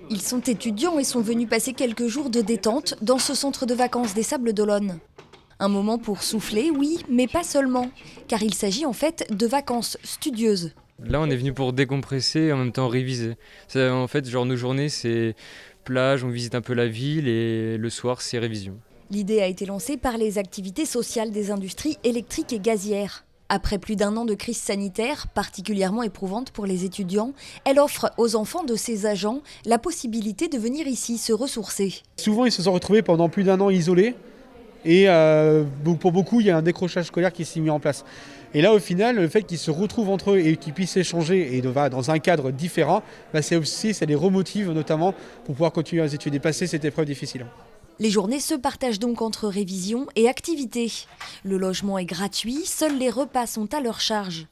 Ils sont étudiants et sont venus passer quelques jours de détente dans ce centre de vacances des Sables d'Olonne. Un moment pour souffler, oui, mais pas seulement, car il s'agit en fait de vacances studieuses. Là, on est venu pour décompresser et en même temps réviser. En fait, nos journées, c'est plage, on visite un peu la ville et le soir, c'est révision. L'idée a été lancée par les activités sociales des industries électriques et gazières. Après plus d'1 an de crise sanitaire, particulièrement éprouvante pour les étudiants, elle offre aux enfants de ces agents la possibilité de venir ici se ressourcer. Souvent, ils se sont retrouvés pendant plus d'1 an isolés. Et pour beaucoup, il y a un décrochage scolaire qui s'est mis en place. Et là, au final, le fait qu'ils se retrouvent entre eux et qu'ils puissent échanger et dans un cadre différent, ça les remotive notamment pour pouvoir continuer à étudier et passer cette épreuve difficile. Les journées se partagent donc entre révision et activités. Le logement est gratuit, seuls les repas sont à leur charge.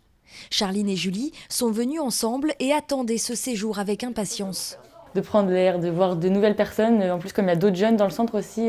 Charline et Julie sont venues ensemble et attendaient ce séjour avec impatience. De prendre l'air, de voir de nouvelles personnes. En plus, comme il y a d'autres jeunes dans le centre aussi,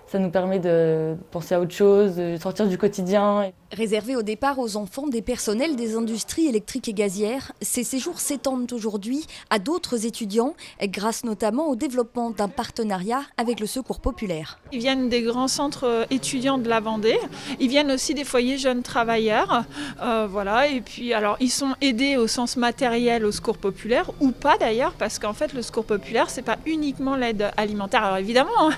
ça nous permet de penser à autre chose, de sortir du quotidien. Réservés au départ aux enfants des personnels des industries électriques et gazières, ces séjours s'étendent aujourd'hui à d'autres étudiants, grâce notamment au développement d'un partenariat avec le Secours populaire. Ils viennent des grands centres étudiants de la Vendée, ils viennent aussi des foyers jeunes travailleurs, et puis alors ils sont aidés au sens matériel au Secours populaire, ou pas d'ailleurs, parce qu'en fait le Secours populaire c'est pas uniquement l'aide alimentaire, alors évidemment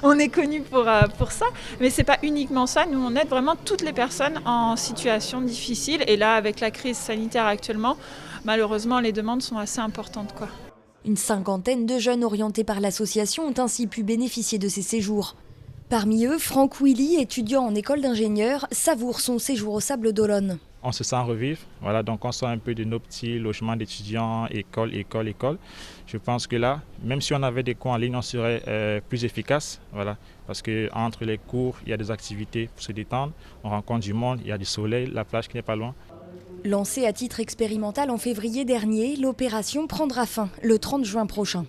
on est connu pour ça, mais c'est pas uniquement ça, nous on aide vraiment toutes les personnes en situation difficile, et là avec la crise sanitaire actuellement, malheureusement les demandes sont assez importantes, quoi. Une 50aine de jeunes orientés par l'association ont ainsi pu bénéficier de ces séjours. Parmi eux, Franck Willy, étudiant en école d'ingénieur, savoure son séjour aux Sables d'Olonne. On se sent revivre, donc on sort un peu de nos petits logements d'étudiants, école. Je pense que là, même si on avait des cours en ligne, on serait plus efficace, parce qu'entre les cours, il y a des activités pour se détendre, on rencontre du monde, il y a du soleil, la plage qui n'est pas loin. Lancée à titre expérimental en février dernier, l'opération prendra fin le 30 juin prochain.